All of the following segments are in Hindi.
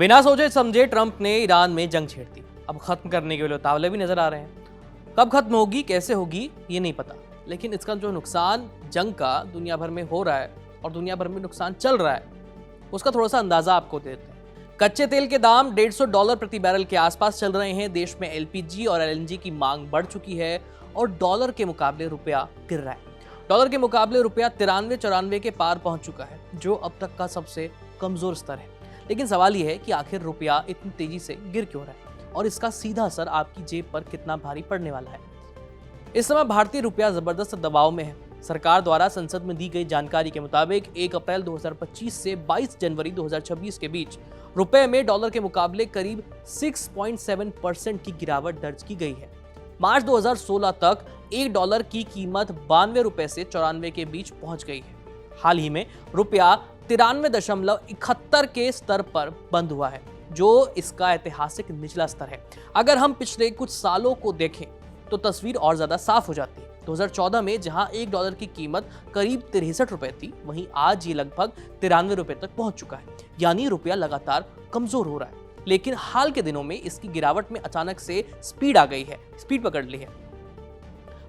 बिना सोचे समझे ट्रंप ने ईरान में जंग छेड़ दी। अब खत्म करने के लिए उतावले भी नजर आ रहे हैं। कब खत्म होगी, कैसे होगी, ये नहीं पता, लेकिन इसका जो नुकसान जंग का दुनिया भर में हो रहा है और दुनिया भर में नुकसान चल रहा है, उसका थोड़ा सा अंदाजा आपको देते हैं। कच्चे तेल के दाम $150 प्रति बैरल के आसपास चल रहे हैं। देश में एलपीजी और एलएनजी की मांग बढ़ चुकी है और डॉलर के मुकाबले रुपया गिर रहा है। डॉलर के मुकाबले रुपया 93-94 के पार पहुंच चुका है, जो अब तक का सबसे कमजोर स्तर है। लेकिन सवाल यह है कि आखिर रुपया इतनी तेजी से गिर क्यों रहा है और इसका सीधा असर आपकी जेब पर कितना भारी पड़ने वाला है। इस समय भारतीय रुपया जबरदस्त दबाव में है। सरकार द्वारा संसद में दी गई जानकारी के मुताबिक 1 अप्रैल 2025 से 22 जनवरी 2026 के बीच रुपए में डॉलर के मुकाबले करीब 6.7% की गिरावट दर्ज की गई है। मार्च 2016 तक $1 की कीमत 92 रुपए से 94 के बीच पहुंच गई है। हाल ही में रुपया 93.71 के स्तर पर बंद हुआ है, जो इसका ऐतिहासिक निचला स्तर है। अगर हम पिछले कुछ सालों को देखें तो तस्वीर और ज्यादा साफ हो जाती है। 2014 में जहां $1 की कीमत करीब 63 रुपए थी, वहीं आज ये लगभग 93 रुपए तक पहुंच चुका है। यानी रुपया लगातार कमजोर हो रहा है। लेकिन हाल के दिनों में इसकी गिरावट में अचानक से स्पीड आ गई है, स्पीड पकड़ ली है।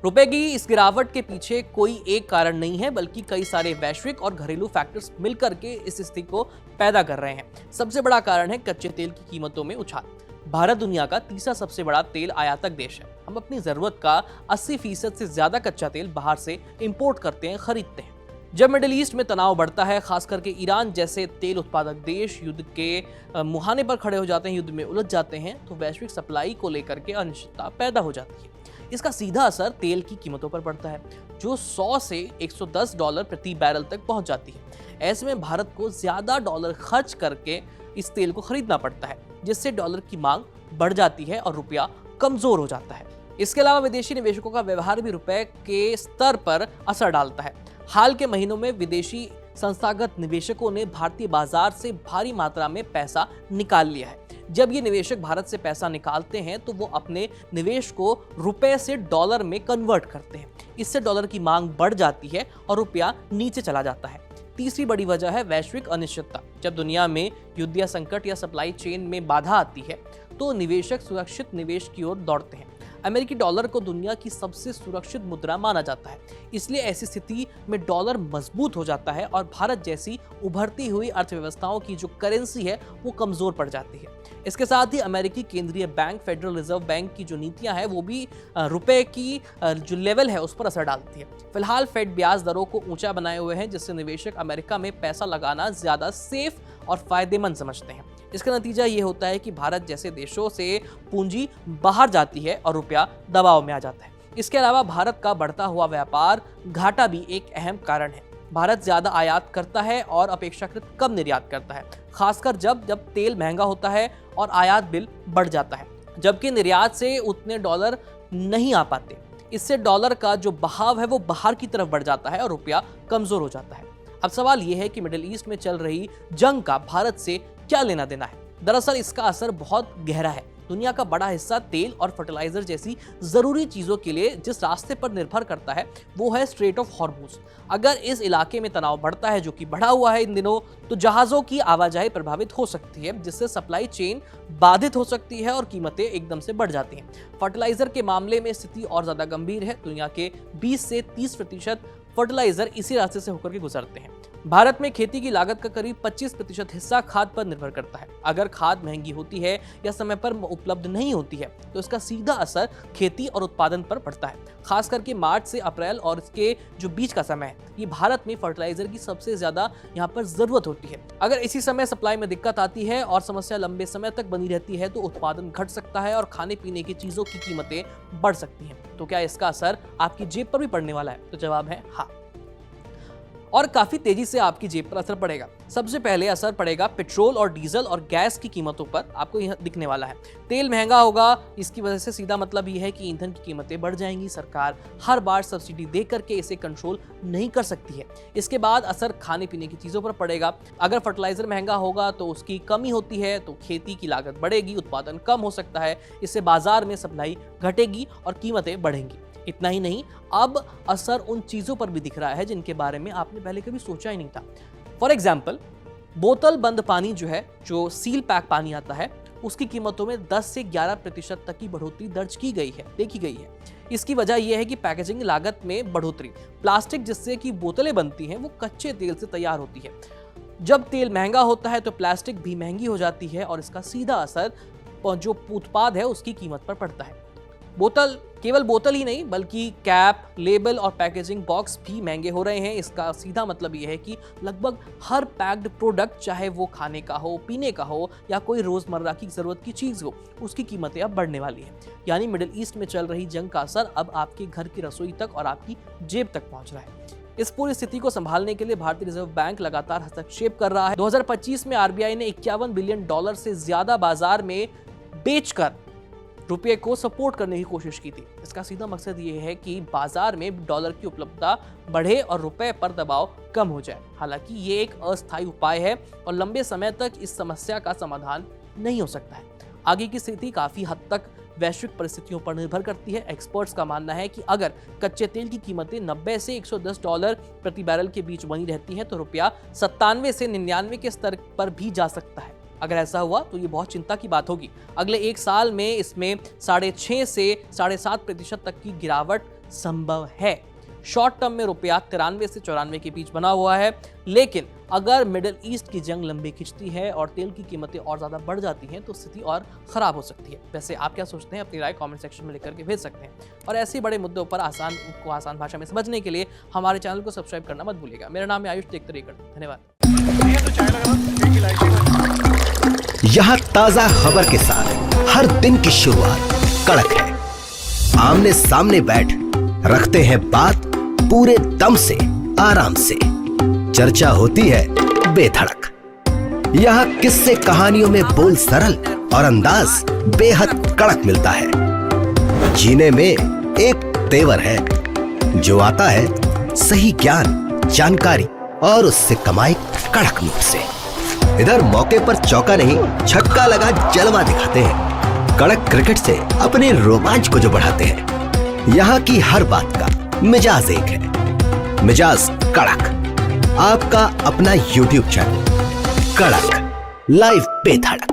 रुपए की इस गिरावट के पीछे कोई एक कारण नहीं है, बल्कि कई सारे वैश्विक और घरेलू फैक्टर्स मिलकर के इस स्थिति को पैदा कर रहे हैं। सबसे बड़ा कारण है कच्चे तेल की कीमतों में उछाल। भारत दुनिया का तीसरा सबसे बड़ा तेल आयातक देश है। हम अपनी जरूरत का 80% से ज्यादा कच्चा तेल बाहर से इंपोर्ट करते हैं, खरीदते हैं। जब मिडिल ईस्ट में तनाव बढ़ता है, खास करके ईरान जैसे तेल उत्पादक देश युद्ध के मुहाने पर खड़े हो जाते हैं, युद्ध में उलझ जाते हैं, तो वैश्विक सप्लाई को लेकर के अनिश्चितता पैदा हो जाती है। इसका सीधा असर तेल की कीमतों पर पड़ता है, जो 100 से $110 प्रति बैरल तक पहुंच जाती है। ऐसे में भारत को ज्यादा डॉलर खर्च करके इस तेल को खरीदना पड़ता है, जिससे डॉलर की मांग बढ़ जाती है और रुपया कमजोर हो जाता है। इसके अलावा विदेशी निवेशकों का व्यवहार भी रुपए के स्तर पर असर डालता है। हाल के महीनों में विदेशी संस्थागत निवेशकों ने भारतीय बाजार से भारी मात्रा में पैसा निकाल लिया है। जब ये निवेशक भारत से पैसा निकालते हैं तो वो अपने निवेश को रुपए से डॉलर में कन्वर्ट करते हैं। इससे डॉलर की मांग बढ़ जाती है और रुपया नीचे चला जाता है। तीसरी बड़ी वजह है वैश्विक अनिश्चितता। जब दुनिया में युद्ध या संकट या सप्लाई चेन में बाधा आती है तो निवेशक सुरक्षित निवेश की ओर दौड़ते हैं। अमेरिकी डॉलर को दुनिया की सबसे सुरक्षित मुद्रा माना जाता है, इसलिए ऐसी स्थिति में डॉलर मजबूत हो जाता है और भारत जैसी उभरती हुई अर्थव्यवस्थाओं की जो करेंसी है वो कमजोर पड़ जाती है। इसके साथ ही अमेरिकी केंद्रीय बैंक, फेडरल रिजर्व बैंक की जो नीतियां हैं वो भी रुपए की जो लेवल है उस पर असर डालती है। फिलहाल फेड ब्याज दरों को ऊंचा बनाए हुए हैं, जिससे निवेशक अमेरिका में पैसा लगाना ज्यादा सेफ और फायदेमंद समझते हैं। इसका नतीजा ये होता है कि भारत जैसे देशों से पूंजी बाहर जाती है और रुपया दबाव में आ जाता है। इसके अलावा भारत का बढ़ता हुआ व्यापार घाटा भी एक अहम कारण है। भारत ज्यादा आयात करता है और अपेक्षाकृत कम निर्यात करता है, खासकर जब तेल महंगा होता है और आयात बिल बढ़ जाता है, जबकि निर्यात से उतने डॉलर नहीं आ पाते। इससे डॉलर का जो बहाव है वो बाहर की तरफ बढ़ जाता है और रुपया कमजोर हो जाता है। अब सवाल यह है कि मिडिल ईस्ट में चल रही जंग का भारत से क्या लेना देना है। दरअसल इसका असर बहुत गहरा है। दुनिया का बड़ा हिस्सा तेल और फर्टिलाइजर जैसी जरूरी चीजों के लिए जिस रास्ते पर निर्भर करता है वो है स्ट्रेट ऑफ हॉर्मुज। अगर इस इलाके में तनाव बढ़ता है, जो कि बढ़ा हुआ है इन दिनों, तो जहाजों की आवाजाही प्रभावित हो सकती है, जिससे सप्लाई चेन बाधित हो सकती है और कीमतें एकदम से बढ़ जाती हैं। फर्टिलाइजर के मामले में स्थिति और ज्यादा गंभीर है। दुनिया के 20 से 30% फर्टिलाइजर इसी रास्ते से होकर के गुजरते हैं। भारत में खेती की लागत का करीब 25% हिस्सा खाद पर निर्भर करता है। अगर खाद महंगी होती है या समय पर उपलब्ध नहीं होती है तो इसका सीधा असर खेती और उत्पादन पर पड़ता है। खास करके मार्च से अप्रैल और इसके जो बीच का समय है, ये भारत में फर्टिलाइजर की सबसे ज्यादा यहाँ पर जरूरत होती है। अगर इसी समय सप्लाई में दिक्कत आती है और समस्या लंबे समय तक बनी रहती है तो उत्पादन घट सकता है और खाने पीने की चीजों की कीमतें बढ़ सकती हैं। तो क्या इसका असर आपकी जेब पर भी पड़ने वाला है? तो जवाब है हाँ, और काफी तेजी से आपकी जेब पर असर पड़ेगा। सबसे पहले असर पड़ेगा पेट्रोल और डीजल और गैस की कीमतों पर। आपको यह दिखने वाला है, तेल महंगा होगा, इसकी वजह से सीधा मतलब यह है कि ईंधन की कीमतें बढ़ जाएंगी। सरकार हर बार सब्सिडी दे करके इसे कंट्रोल नहीं कर सकती है। इसके बाद असर खाने पीने की चीजों पर पड़ेगा। अगर फर्टिलाइजर महंगा होगा तो उसकी कमी होती है तो खेती की लागत बढ़ेगी, उत्पादन कम हो सकता है, इससे बाजार में सप्लाई घटेगी और कीमतें बढ़ेंगी। इतना ही नहीं, अब असर उन चीजों पर भी दिख रहा है जिनके बारे में आपने पहले कभी सोचा ही नहीं था। फॉर एग्जाम्पल, बोतल बंद पानी जो है, जो सील पैक पानी आता है, उसकी कीमतों में 10 से 11% तक की बढ़ोतरी दर्ज की गई है, देखी गई है। इसकी वजह यह है कि पैकेजिंग लागत में बढ़ोतरी। प्लास्टिक जिससे कि बोतलें बनती हैं वो कच्चे तेल से तैयार होती है। जब तेल महंगा होता है तो प्लास्टिक भी महंगी हो जाती है और इसका सीधा असर जो उत्पाद है उसकी कीमत पर पड़ता है। केवल बोतल ही नहीं बल्कि कैप, लेबल और पैकेजिंग बॉक्स भी महंगे हो रहे हैं। इसका सीधा मतलब यह है कि लगभग हर पैक्ड प्रोडक्ट, चाहे वो खाने का हो, पीने का हो या कोई रोजमर्रा की जरूरत की चीज हो, उसकी कीमतें अब बढ़ने वाली हैं। यानी मिडिल ईस्ट में चल रही जंग का असर अब आपके घर की रसोई तक और आपकी जेब तक पहुंच रहा है। इस पूरी स्थिति को संभालने के लिए भारतीय रिजर्व बैंक लगातार हस्तक्षेप कर रहा है। 2025 में आरबीआई ने $51 बिलियन से ज्यादा बाजार में बेचकर रुपये को सपोर्ट करने की कोशिश की थी। इसका सीधा मकसद ये है कि बाजार में डॉलर की उपलब्धता बढ़े और रुपए पर दबाव कम हो जाए। हालांकि ये एक अस्थायी उपाय है और लंबे समय तक इस समस्या का समाधान नहीं हो सकता है। आगे की स्थिति काफी हद तक वैश्विक परिस्थितियों पर निर्भर करती है। एक्सपर्ट्स का मानना है कि अगर कच्चे तेल की कीमतें 90 से $110 प्रति बैरल के बीच बनी रहती हैं तो रुपया 97 से 99 के स्तर पर भी जा सकता है। अगर ऐसा हुआ तो ये बहुत चिंता की बात होगी। अगले एक साल में इसमें 6.5 से 7.5% तक की गिरावट संभव है। शॉर्ट टर्म में रुपया 93 से 94 के बीच बना हुआ है, लेकिन अगर मिडिल ईस्ट की जंग लंबी खिंचती है और तेल की कीमतें और ज्यादा बढ़ जाती हैं तो स्थिति और खराब हो सकती है। वैसे आप क्या सोचते हैं? अपनी राय कमेंट सेक्शन में लिख करके भेज सकते हैं। और ऐसे बड़े मुद्दों पर आसान भाषा में समझने के लिए हमारे चैनल को सब्सक्राइब करना मत भूलिएगा। मेरा नाम है आयुष, देखते रहिए। धन्यवाद। यहाँ ताजा खबर के साथ हर दिन की शुरुआत कड़क है। आमने सामने बैठ रखते हैं बात पूरे दम से, आराम से। चर्चा होती है बेधड़क। यहाँ किस्से कहानियों में बोल सरल और अंदाज बेहद कड़क मिलता है। जीने में एक तेवर है जो आता है सही ज्ञान, जानकारी और उससे कमाई कड़क नोट से। इधर मौके पर चौका नहीं, छक्का लगा जलवा दिखाते हैं। कड़क क्रिकेट से अपने रोमांच को जो बढ़ाते हैं। यहाँ की हर बात का मिजाज एक है, मिजाज कड़क। आपका अपना YouTube चैनल कड़क, लाइव बेधड़क।